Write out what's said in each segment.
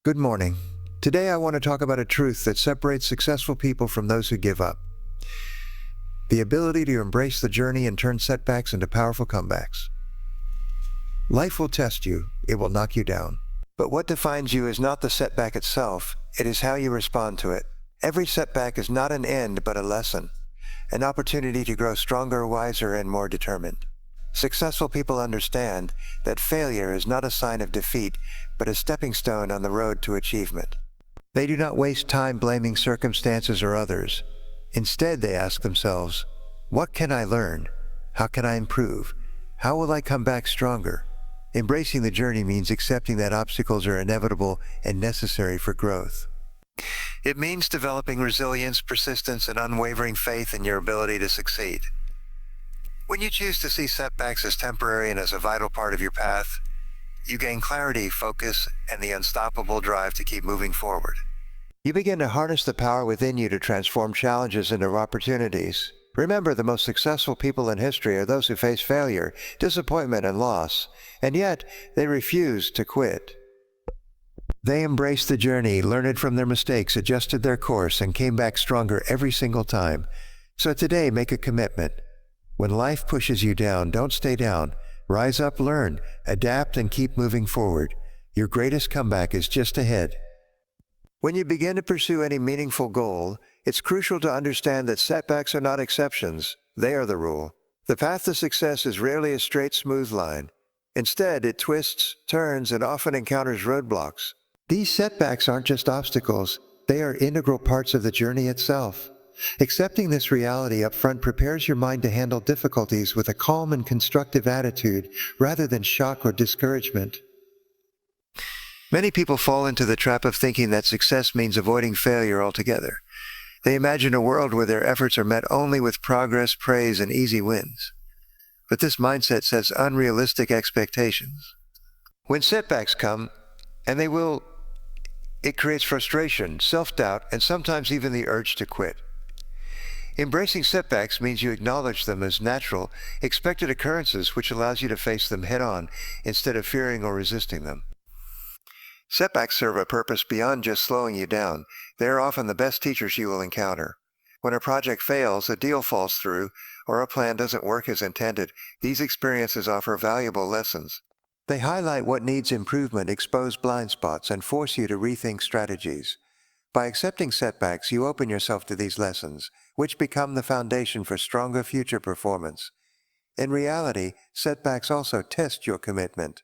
Good morning. Today I want to talk about a truth that separates successful people from those who give up. The ability to embrace the journey and turn setbacks into powerful comebacks. Life will test you, it will knock you down. But what defines you is not the setback itself, it is how you respond to it. Every setback is not an end but a lesson, an opportunity to grow stronger, wiser, and more determined. Successful people understand that failure is not a sign of defeat, but a stepping stone on the road to achievement. They do not waste time blaming circumstances or others. Instead, they ask themselves, what can I learn? How can I improve? How will I come back stronger? Embracing the journey means accepting that obstacles are inevitable and necessary for growth. It means developing resilience, persistence, and unwavering faith in your ability to succeed. When you choose to see setbacks as temporary and as a vital part of your path, you gain clarity, focus, and the unstoppable drive to keep moving forward. You begin to harness the power within you to transform challenges into opportunities. Remember, the most successful people in history are those who face failure, disappointment, and loss, and yet they refuse to quit. They embraced the journey, learned from their mistakes, adjusted their course, and came back stronger every single time. So today, make a commitment. When life pushes you down, don't stay down. Rise up, learn, adapt, and keep moving forward. Your greatest comeback is just ahead. When you begin to pursue any meaningful goal, it's crucial to understand that setbacks are not exceptions, they are the rule. The path to success is rarely a straight, smooth line. Instead, it twists, turns, and often encounters roadblocks. These setbacks aren't just obstacles, they are integral parts of the journey itself. Accepting this reality up front prepares your mind to handle difficulties with a calm and constructive attitude rather than shock or discouragement. Many people fall into the trap of thinking that success means avoiding failure altogether. They imagine a world where their efforts are met only with progress, praise, and easy wins. But this mindset sets unrealistic expectations. When setbacks come, and they will, it creates frustration, self-doubt, and sometimes even the urge to quit. Embracing setbacks means you acknowledge them as natural, expected occurrences, which allows you to face them head-on instead of fearing or resisting them. Setbacks serve a purpose beyond just slowing you down. They are often the best teachers you will encounter. When a project fails, a deal falls through, or a plan doesn't work as intended, these experiences offer valuable lessons. They highlight what needs improvement, expose blind spots, and force you to rethink strategies. By accepting setbacks, you open yourself to these lessons, which become the foundation for stronger future performance. In reality, setbacks also test your commitment.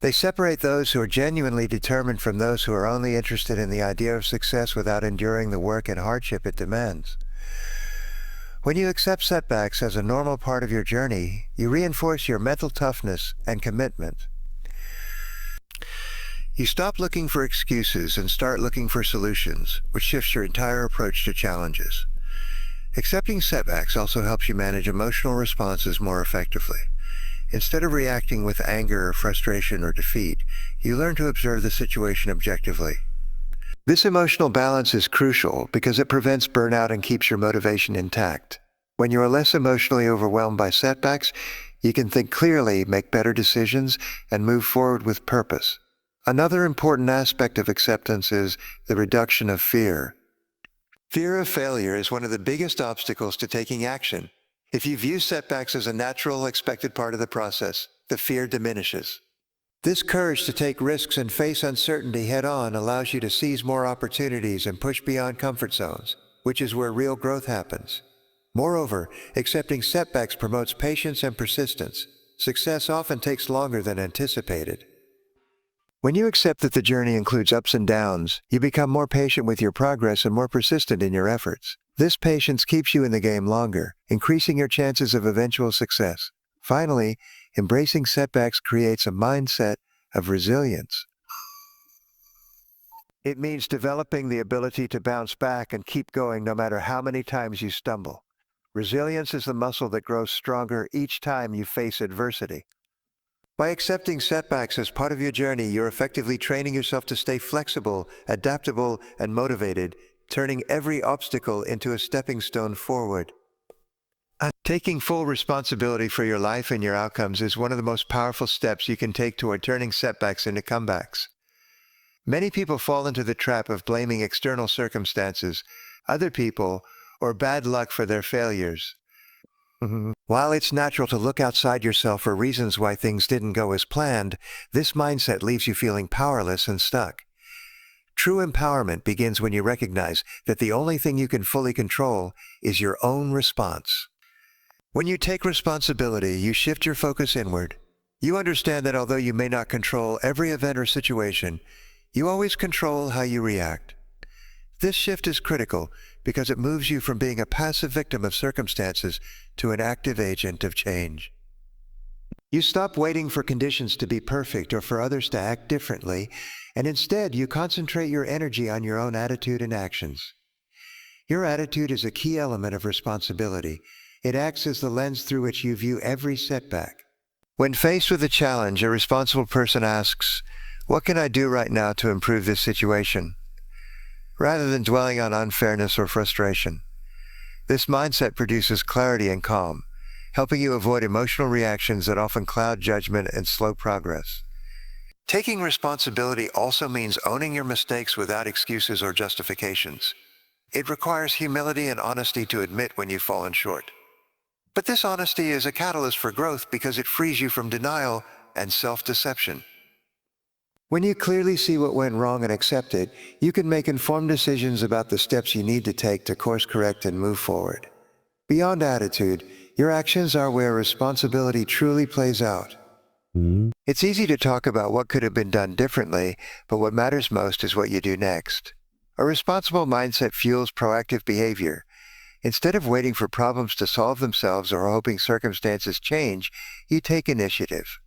They separate those who are genuinely determined from those who are only interested in the idea of success without enduring the work and hardship it demands. When you accept setbacks as a normal part of your journey, you reinforce your mental toughness and commitment. You stop looking for excuses and start looking for solutions, which shifts your entire approach to challenges. Accepting setbacks also helps you manage emotional responses more effectively. Instead of reacting with anger or frustration or defeat, you learn to observe the situation objectively. This emotional balance is crucial because it prevents burnout and keeps your motivation intact. When you are less emotionally overwhelmed by setbacks, you can think clearly, make better decisions, and move forward with purpose. Another important aspect of acceptance is the reduction of fear. Fear of failure is one of the biggest obstacles to taking action. If you view setbacks as a natural, expected part of the process, the fear diminishes. This courage to take risks and face uncertainty head-on allows you to seize more opportunities and push beyond comfort zones, which is where real growth happens. Moreover, accepting setbacks promotes patience and persistence. Success often takes longer than anticipated. When you accept that the journey includes ups and downs, you become more patient with your progress and more persistent in your efforts. This patience keeps you in the game longer, increasing your chances of eventual success. Finally, embracing setbacks creates a mindset of resilience. It means developing the ability to bounce back and keep going no matter how many times you stumble. Resilience is the muscle that grows stronger each time you face adversity. By accepting setbacks as part of your journey, you're effectively training yourself to stay flexible, adaptable, and motivated, turning every obstacle into a stepping stone forward. Taking full responsibility for your life and your outcomes is one of the most powerful steps you can take toward turning setbacks into comebacks. Many people fall into the trap of blaming external circumstances, other people, or bad luck for their failures. While it's natural to look outside yourself for reasons why things didn't go as planned, this mindset leaves you feeling powerless and stuck. True empowerment begins when you recognize that the only thing you can fully control is your own response. When you take responsibility, you shift your focus inward. You understand that although you may not control every event or situation, you always control how you react. This shift is critical because it moves you from being a passive victim of circumstances to an active agent of change. You stop waiting for conditions to be perfect or for others to act differently, and instead you concentrate your energy on your own attitude and actions. Your attitude is a key element of responsibility. It acts as the lens through which you view every setback. When faced with a challenge, a responsible person asks, "What can I do right now to improve this situation?" rather than dwelling on unfairness or frustration. This mindset produces clarity and calm, helping you avoid emotional reactions that often cloud judgment and slow progress. Taking responsibility also means owning your mistakes without excuses or justifications. It requires humility and honesty to admit when you've fallen short. But this honesty is a catalyst for growth because it frees you from denial and self-deception. When you clearly see what went wrong and accept it, you can make informed decisions about the steps you need to take to course correct and move forward. Beyond attitude, your actions are where responsibility truly plays out. It's easy to talk about what could have been done differently, but what matters most is what you do next. A responsible mindset fuels proactive behavior. Instead of waiting for problems to solve themselves or hoping circumstances change, you take initiative.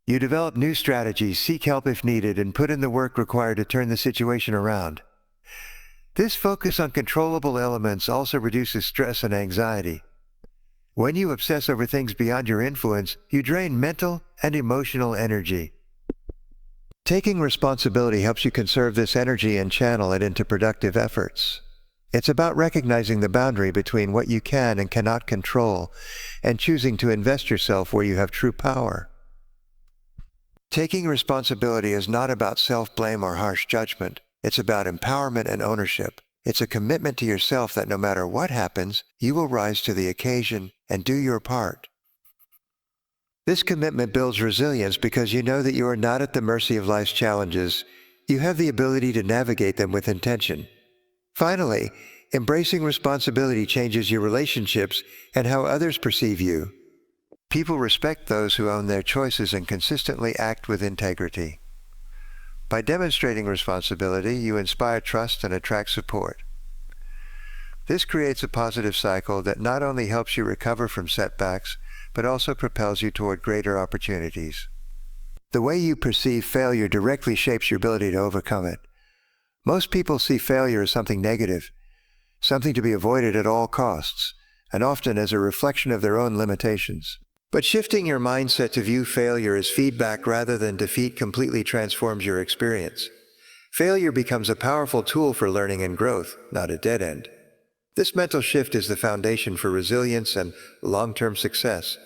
You develop new strategies, seek help if needed, and put in the work required to turn the situation around. This focus on controllable elements also reduces stress and anxiety. When you obsess over things beyond your influence, you drain mental and emotional energy. Taking responsibility helps you conserve this energy and channel it into productive efforts. It's about recognizing the boundary between what you can and cannot control, and choosing to invest yourself where you have true power. Taking responsibility is not about self-blame or harsh judgment. It's about empowerment and ownership. It's a commitment to yourself that no matter what happens, you will rise to the occasion and do your part. This commitment builds resilience because you know that you are not at the mercy of life's challenges. You have the ability to navigate them with intention. Finally, embracing responsibility changes your relationships and how others perceive you. People respect those who own their choices and consistently act with integrity. By demonstrating responsibility, you inspire trust and attract support. This creates a positive cycle that not only helps you recover from setbacks, but also propels you toward greater opportunities. The way you perceive failure directly shapes your ability to overcome it. Most people see failure as something negative, something to be avoided at all costs, and often as a reflection of their own limitations. But shifting your mindset to view failure as feedback rather than defeat completely transforms your experience. Failure becomes a powerful tool for learning and growth, not a dead end. This mental shift is the foundation for resilience and long-term success.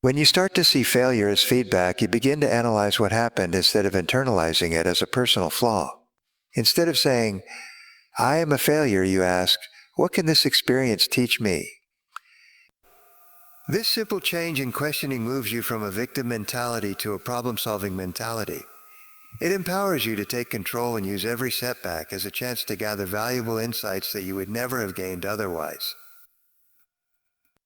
When you start to see failure as feedback, you begin to analyze what happened instead of internalizing it as a personal flaw. Instead of saying, "I am a failure," you ask, "What can this experience teach me?" This simple change in questioning moves you from a victim mentality to a problem-solving mentality. It empowers you to take control and use every setback as a chance to gather valuable insights that you would never have gained otherwise.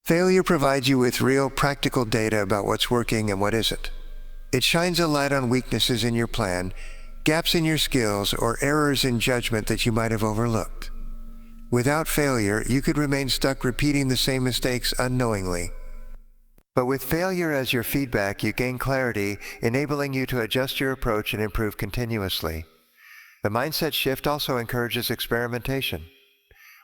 Failure provides you with real, practical data about what's working and what isn't. It shines a light on weaknesses in your plan, gaps in your skills, or errors in judgment that you might have overlooked. Without failure, you could remain stuck repeating the same mistakes unknowingly. But with failure as your feedback, you gain clarity, enabling you to adjust your approach and improve continuously. The mindset shift also encourages experimentation.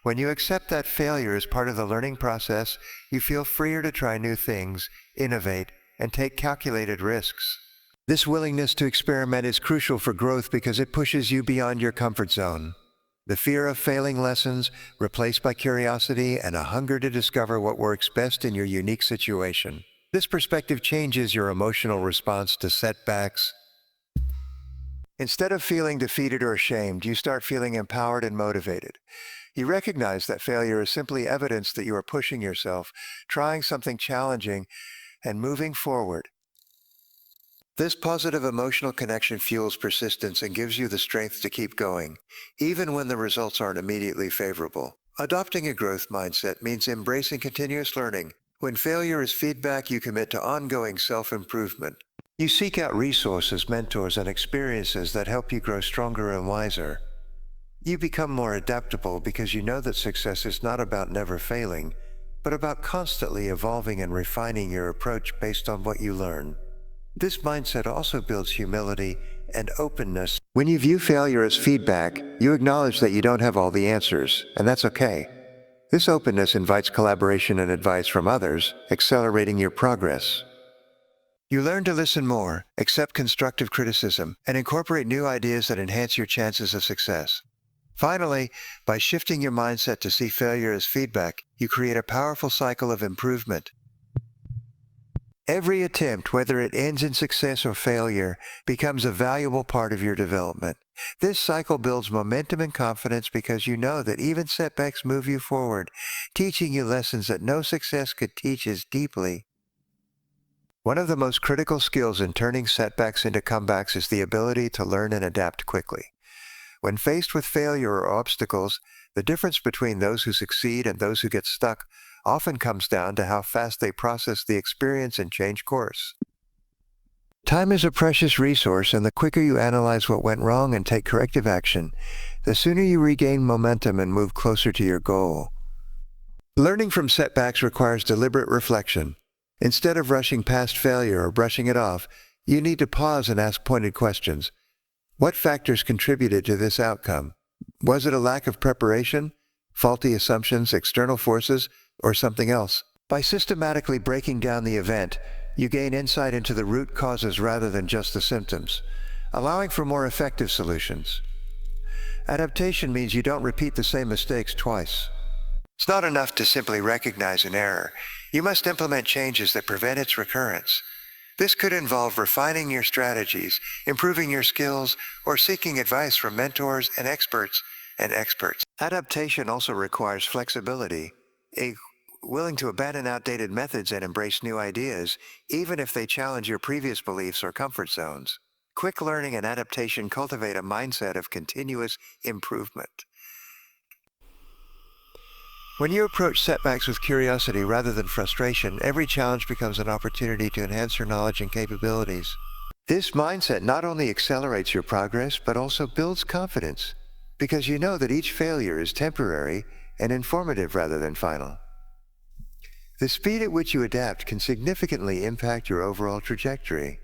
When you accept that failure is part of the learning process, you feel freer to try new things, innovate, and take calculated risks. This willingness to experiment is crucial for growth because it pushes you beyond your comfort zone. The fear of failing lessons, replaced by curiosity and a hunger to discover what works best in your unique situation. This perspective changes your emotional response to setbacks. Instead of feeling defeated or ashamed, you start feeling empowered and motivated. You recognize that failure is simply evidence that you are pushing yourself, trying something challenging, and moving forward. This positive emotional connection fuels persistence and gives you the strength to keep going, even when the results aren't immediately favorable. Adopting a growth mindset means embracing continuous learning. When failure is feedback, you commit to ongoing self-improvement. You seek out resources, mentors, and experiences that help you grow stronger and wiser. You become more adaptable because you know that success is not about never failing, but about constantly evolving and refining your approach based on what you learn. This mindset also builds humility and openness. When you view failure as feedback, you acknowledge that you don't have all the answers, and that's okay. This openness invites collaboration and advice from others, accelerating your progress. You learn to listen more, accept constructive criticism, and incorporate new ideas that enhance your chances of success. Finally, by shifting your mindset to see failure as feedback, you create a powerful cycle of improvement. Every attempt, whether it ends in success or failure, becomes a valuable part of your development. This cycle builds momentum and confidence because you know that even setbacks move you forward, teaching you lessons that no success could teach as deeply. One of the most critical skills in turning setbacks into comebacks is the ability to learn and adapt quickly. When faced with failure or obstacles, the difference between those who succeed and those who get stuck often comes down to how fast they process the experience and change course. Time is a precious resource, and the quicker you analyze what went wrong and take corrective action, the sooner you regain momentum and move closer to your goal. Learning from setbacks requires deliberate reflection. Instead of rushing past failure or brushing it off, you need to pause and ask pointed questions. What factors contributed to this outcome? Was it a lack of preparation, faulty assumptions, external forces, or something else? By systematically breaking down the event, you gain insight into the root causes rather than just the symptoms, allowing for more effective solutions. Adaptation means you don't repeat the same mistakes twice. It's not enough to simply recognize an error. You must implement changes that prevent its recurrence. This could involve refining your strategies, improving your skills, or seeking advice from mentors and experts. Adaptation also requires flexibility, willing to abandon outdated methods and embrace new ideas, even if they challenge your previous beliefs or comfort zones. Quick learning and adaptation cultivate a mindset of continuous improvement. When you approach setbacks with curiosity rather than frustration, every challenge becomes an opportunity to enhance your knowledge and capabilities. This mindset not only accelerates your progress, but also builds confidence, because you know that each failure is temporary and informative rather than final. The speed at which you adapt can significantly impact your overall trajectory.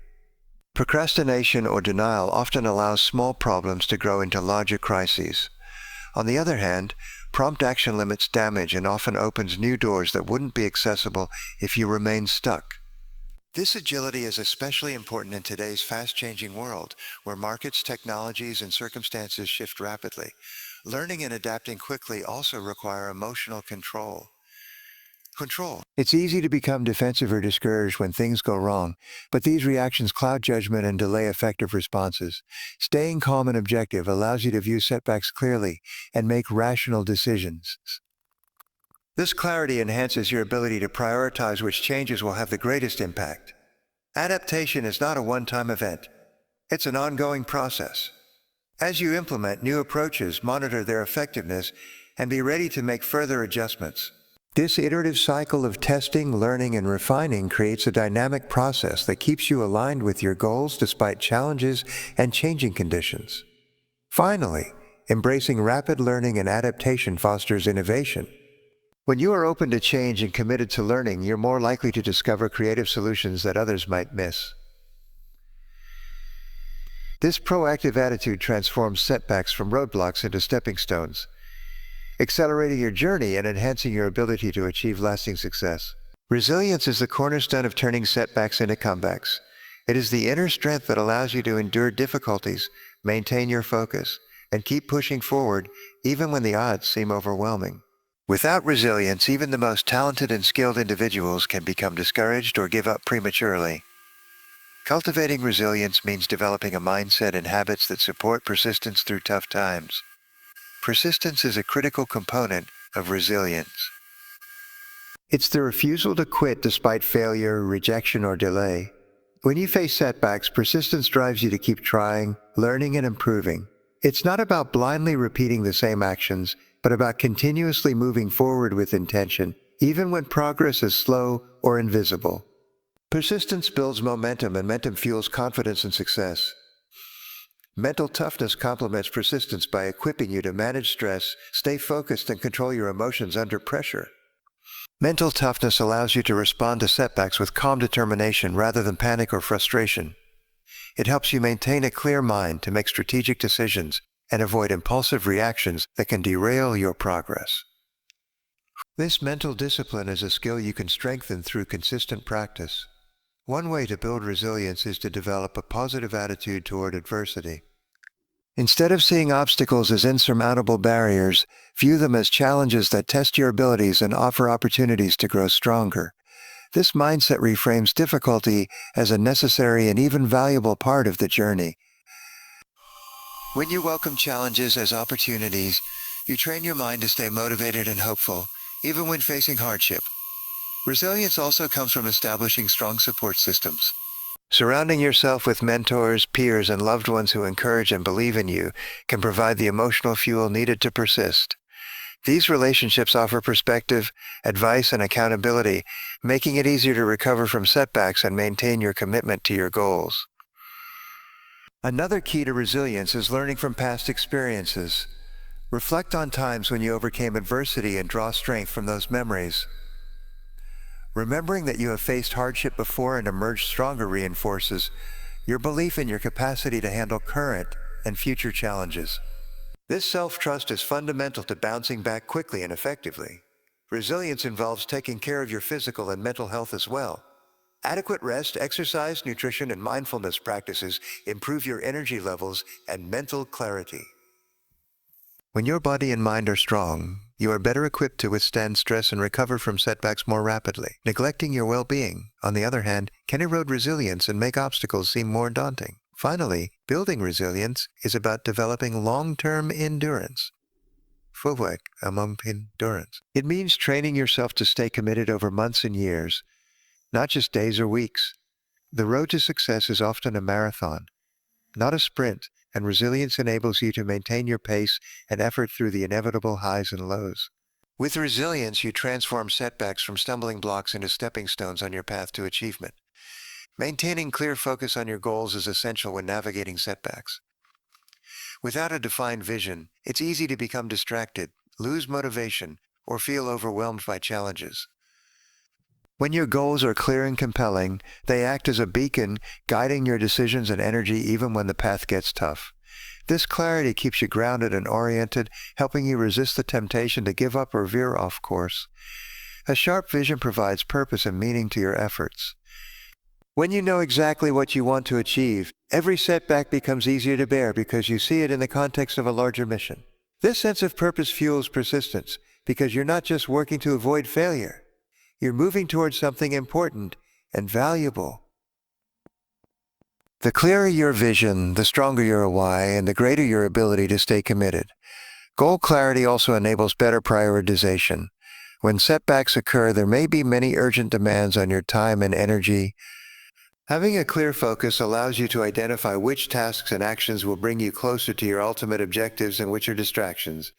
Procrastination or denial often allows small problems to grow into larger crises. On the other hand, prompt action limits damage and often opens new doors that wouldn't be accessible if you remain stuck. This agility is especially important in today's fast-changing world, where markets, technologies, and circumstances shift rapidly. Learning and adapting quickly also require emotional control. It's easy to become defensive or discouraged when things go wrong, but these reactions cloud judgment and delay effective responses. Staying calm and objective allows you to view setbacks clearly and make rational decisions. This clarity enhances your ability to prioritize which changes will have the greatest impact. Adaptation is not a one-time event. It's an ongoing process. As you implement new approaches, monitor their effectiveness, and be ready to make further adjustments. This iterative cycle of testing, learning, and refining creates a dynamic process that keeps you aligned with your goals despite challenges and changing conditions. Finally, embracing rapid learning and adaptation fosters innovation. When you are open to change and committed to learning, you're more likely to discover creative solutions that others might miss. This proactive attitude transforms setbacks from roadblocks into stepping stones, accelerating your journey and enhancing your ability to achieve lasting success. Resilience is the cornerstone of turning setbacks into comebacks. It is the inner strength that allows you to endure difficulties, maintain your focus, and keep pushing forward even when the odds seem overwhelming. Without resilience, even the most talented and skilled individuals can become discouraged or give up prematurely. Cultivating resilience means developing a mindset and habits that support persistence through tough times. Persistence is a critical component of resilience. It's the refusal to quit despite failure, rejection, or delay. When you face setbacks, persistence drives you to keep trying, learning, and improving. It's not about blindly repeating the same actions, but about continuously moving forward with intention, even when progress is slow or invisible. Persistence builds momentum, and momentum fuels confidence and success. Mental toughness complements persistence by equipping you to manage stress, stay focused, and control your emotions under pressure. Mental toughness allows you to respond to setbacks with calm determination rather than panic or frustration. It helps you maintain a clear mind to make strategic decisions and avoid impulsive reactions that can derail your progress. This mental discipline is a skill you can strengthen through consistent practice. One way to build resilience is to develop a positive attitude toward adversity. Instead of seeing obstacles as insurmountable barriers, view them as challenges that test your abilities and offer opportunities to grow stronger. This mindset reframes difficulty as a necessary and even valuable part of the journey. When you welcome challenges as opportunities, you train your mind to stay motivated and hopeful, even when facing hardship. Resilience also comes from establishing strong support systems. Surrounding yourself with mentors, peers, and loved ones who encourage and believe in you can provide the emotional fuel needed to persist. These relationships offer perspective, advice, and accountability, making it easier to recover from setbacks and maintain your commitment to your goals. Another key to resilience is learning from past experiences. Reflect on times when you overcame adversity and draw strength from those memories. Remembering that you have faced hardship before and emerged stronger reinforces your belief in your capacity to handle current and future challenges. This self-trust is fundamental to bouncing back quickly and effectively. Resilience involves taking care of your physical and mental health as well. Adequate rest, exercise, nutrition, and mindfulness practices improve your energy levels and mental clarity. When your body and mind are strong, you are better equipped to withstand stress and recover from setbacks more rapidly. Neglecting your well-being, on the other hand, can erode resilience and make obstacles seem more daunting. Finally, building resilience is about developing long-term endurance. Fouwek among endurance. It means training yourself to stay committed over months and years, not just days or weeks. The road to success is often a marathon, not a sprint, and resilience enables you to maintain your pace and effort through the inevitable highs and lows. With resilience, you transform setbacks from stumbling blocks into stepping stones on your path to achievement. Maintaining clear focus on your goals is essential when navigating setbacks. Without a defined vision, it's easy to become distracted, lose motivation, or feel overwhelmed by challenges. When your goals are clear and compelling, they act as a beacon, guiding your decisions and energy even when the path gets tough. This clarity keeps you grounded and oriented, helping you resist the temptation to give up or veer off course. A sharp vision provides purpose and meaning to your efforts. When you know exactly what you want to achieve, every setback becomes easier to bear because you see it in the context of a larger mission. This sense of purpose fuels persistence because you're not just working to avoid failure. You're moving towards something important and valuable. The clearer your vision, the stronger your why, and the greater your ability to stay committed. Goal clarity also enables better prioritization. When setbacks occur, there may be many urgent demands on your time and energy. Having a clear focus allows you to identify which tasks and actions will bring you closer to your ultimate objectives and which are distractions.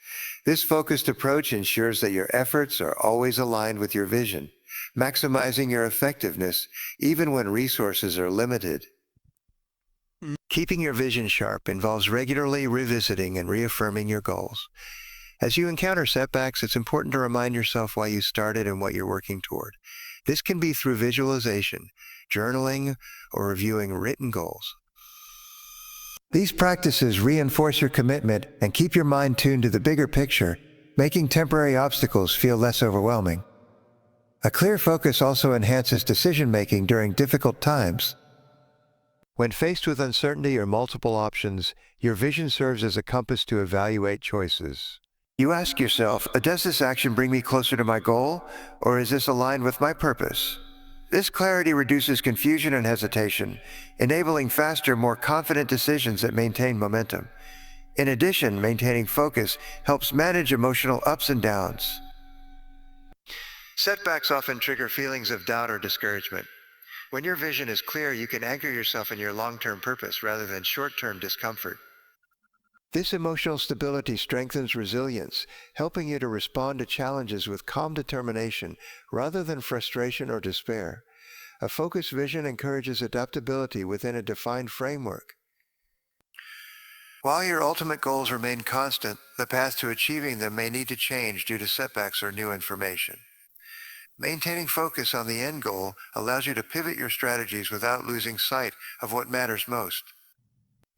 This focused approach ensures that your efforts are always aligned with your vision, maximizing your effectiveness even when resources are limited. Keeping your vision sharp involves regularly revisiting and reaffirming your goals. As you encounter setbacks, it's important to remind yourself why you started and what you're working toward. This can be through visualization, journaling, or reviewing written goals. These practices reinforce your commitment and keep your mind tuned to the bigger picture, making temporary obstacles feel less overwhelming. A clear focus also enhances decision-making during difficult times. When faced with uncertainty or multiple options, your vision serves as a compass to evaluate choices. You ask yourself, does this action bring me closer to my goal, or is this aligned with my purpose? This clarity reduces confusion and hesitation, enabling faster, more confident decisions that maintain momentum. In addition, maintaining focus helps manage emotional ups and downs. Setbacks often trigger feelings of doubt or discouragement. When your vision is clear, you can anchor yourself in your long-term purpose rather than short-term discomfort. This emotional stability strengthens resilience, helping you to respond to challenges with calm determination rather than frustration or despair. A focused vision encourages adaptability within a defined framework. While your ultimate goals remain constant, the path to achieving them may need to change due to setbacks or new information. Maintaining focus on the end goal allows you to pivot your strategies without losing sight of what matters most.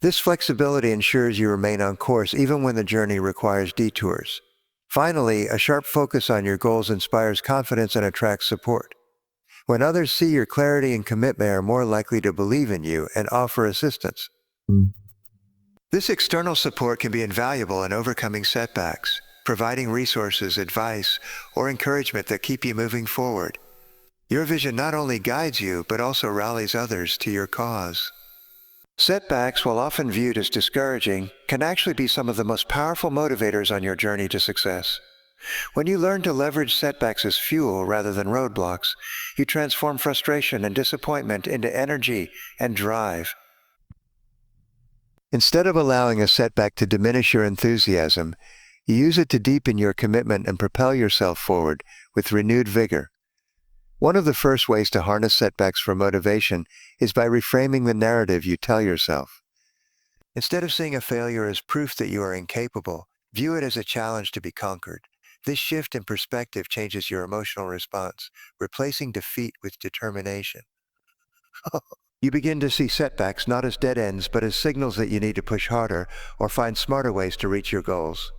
This flexibility ensures you remain on course even when the journey requires detours. Finally, a sharp focus on your goals inspires confidence and attracts support. When others see your clarity and commitment, they are more likely to believe in you and offer assistance. This external support can be invaluable in overcoming setbacks, providing resources, advice, or encouragement that keep you moving forward. Your vision not only guides you, but also rallies others to your cause. Setbacks, while often viewed as discouraging, can actually be some of the most powerful motivators on your journey to success. When you learn to leverage setbacks as fuel rather than roadblocks, you transform frustration and disappointment into energy and drive. Instead of allowing a setback to diminish your enthusiasm, you use it to deepen your commitment and propel yourself forward with renewed vigor. One of the first ways to harness setbacks for motivation is by reframing the narrative you tell yourself. Instead of seeing a failure as proof that you are incapable, view it as a challenge to be conquered. This shift in perspective changes your emotional response, replacing defeat with determination. You begin to see setbacks not as dead ends, but as signals that you need to push harder or find smarter ways to reach your goals.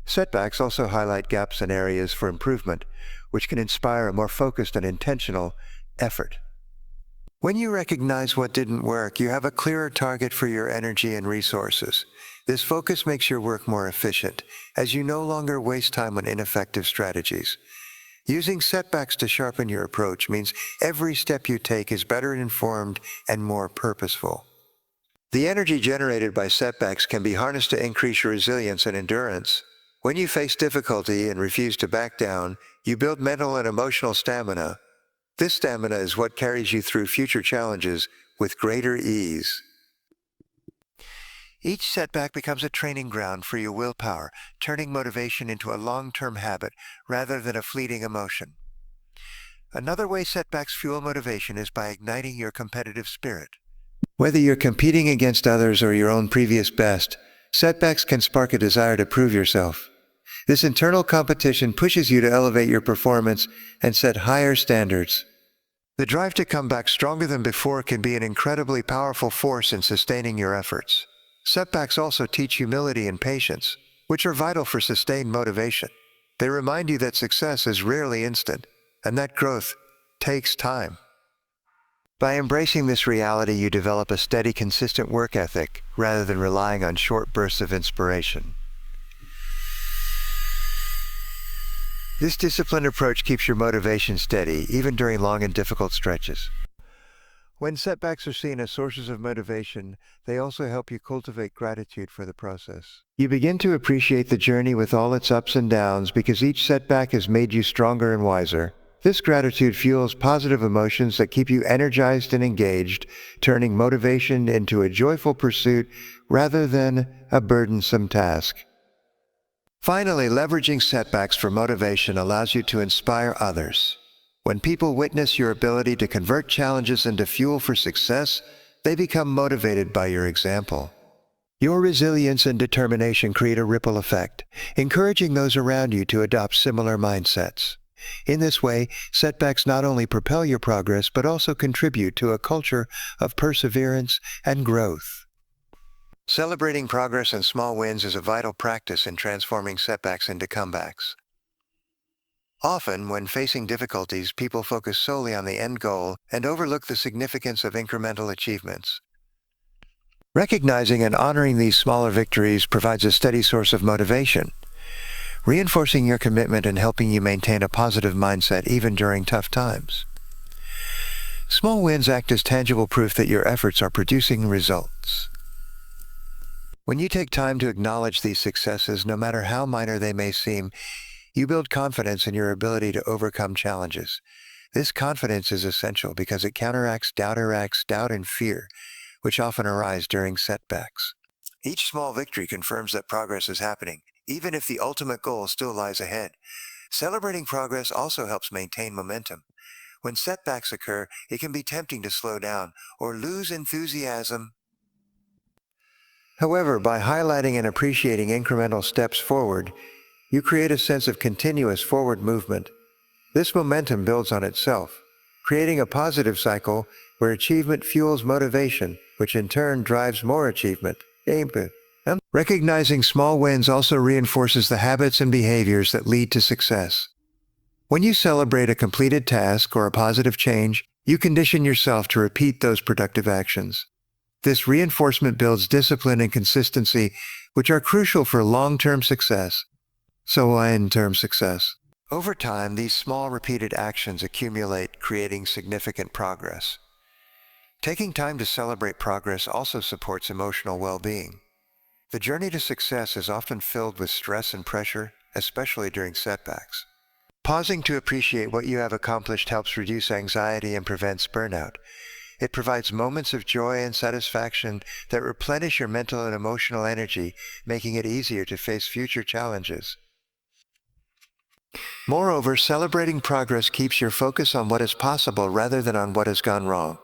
Setbacks also highlight gaps and areas for improvement, which can inspire a more focused and intentional effort. When you recognize what didn't work, you have a clearer target for your energy and resources. This focus makes your work more efficient, as you no longer waste time on ineffective strategies. Using setbacks to sharpen your approach means every step you take is better informed and more purposeful. The energy generated by setbacks can be harnessed to increase your resilience and endurance. When you face difficulty and refuse to back down, you build mental and emotional stamina. This stamina is what carries you through future challenges with greater ease. Each setback becomes a training ground for your willpower, turning motivation into a long-term habit rather than a fleeting emotion. Another way setbacks fuel motivation is by igniting your competitive spirit. Whether you're competing against others or your own previous best, setbacks can spark a desire to prove yourself. This internal competition pushes you to elevate your performance and set higher standards. The drive to come back stronger than before can be an incredibly powerful force in sustaining your efforts. Setbacks also teach humility and patience, which are vital for sustained motivation. They remind you that success is rarely instant, and that growth takes time. By embracing this reality, you develop a steady, consistent work ethic rather than relying on short bursts of inspiration. This disciplined approach keeps your motivation steady, even during long and difficult stretches. When setbacks are seen as sources of motivation, they also help you cultivate gratitude for the process. You begin to appreciate the journey with all its ups and downs because each setback has made you stronger and wiser. This gratitude fuels positive emotions that keep you energized and engaged, turning motivation into a joyful pursuit rather than a burdensome task. Finally, leveraging setbacks for motivation allows you to inspire others. When people witness your ability to convert challenges into fuel for success, they become motivated by your example. Your resilience and determination create a ripple effect, encouraging those around you to adopt similar mindsets. In this way, setbacks not only propel your progress, but also contribute to a culture of perseverance and growth. Celebrating progress and small wins is a vital practice in transforming setbacks into comebacks. Often, when facing difficulties, people focus solely on the end goal and overlook the significance of incremental achievements. Recognizing and honoring these smaller victories provides a steady source of motivation, reinforcing your commitment and helping you maintain a positive mindset even during tough times. Small wins act as tangible proof that your efforts are producing results. When you take time to acknowledge these successes, no matter how minor they may seem, you build confidence in your ability to overcome challenges. This confidence is essential because it counteracts doubt and fear, which often arise during setbacks. Each small victory confirms that progress is happening, even if the ultimate goal still lies ahead. Celebrating progress also helps maintain momentum. When setbacks occur, it can be tempting to slow down or lose enthusiasm. However, by highlighting and appreciating incremental steps forward, you create a sense of continuous forward movement. This momentum builds on itself, creating a positive cycle where achievement fuels motivation, which in turn drives more achievement. Recognizing small wins also reinforces the habits and behaviors that lead to success. When you celebrate a completed task or a positive change, you condition yourself to repeat those productive actions. This reinforcement builds discipline and consistency, which are crucial for long-term success. Over time, these small repeated actions accumulate, creating significant progress. Taking time to celebrate progress also supports emotional well-being. The journey to success is often filled with stress and pressure, especially during setbacks. Pausing to appreciate what you have accomplished helps reduce anxiety and prevents burnout. It provides moments of joy and satisfaction that replenish your mental and emotional energy, making it easier to face future challenges. Moreover, celebrating progress keeps your focus on what is possible rather than on what has gone wrong.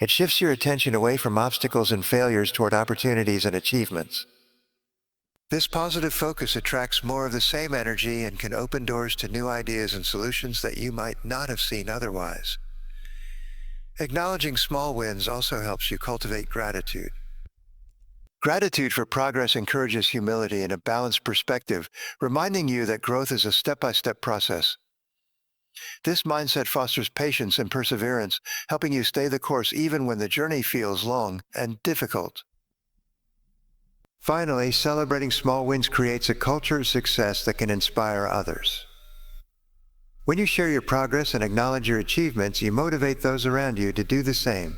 It shifts your attention away from obstacles and failures toward opportunities and achievements. This positive focus attracts more of the same energy and can open doors to new ideas and solutions that you might not have seen otherwise. Acknowledging small wins also helps you cultivate gratitude. Gratitude for progress encourages humility and a balanced perspective, reminding you that growth is a step-by-step process. This mindset fosters patience and perseverance, helping you stay the course even when the journey feels long and difficult. Finally, celebrating small wins creates a culture of success that can inspire others. When you share your progress and acknowledge your achievements, you motivate those around you to do the same.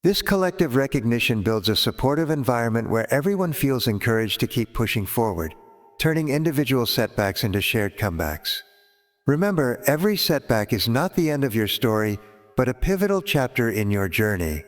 This collective recognition builds a supportive environment where everyone feels encouraged to keep pushing forward, turning individual setbacks into shared comebacks. Remember, every setback is not the end of your story, but a pivotal chapter in your journey.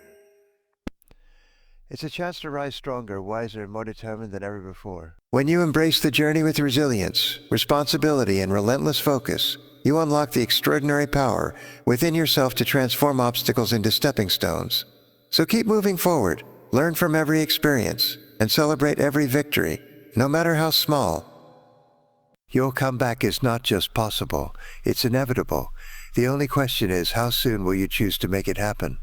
It's a chance to rise stronger, wiser, and more determined than ever before. When you embrace the journey with resilience, responsibility, and relentless focus, you unlock the extraordinary power within yourself to transform obstacles into stepping stones. So keep moving forward, learn from every experience, and celebrate every victory, no matter how small. Your comeback is not just possible, it's inevitable. The only question is, how soon will you choose to make it happen?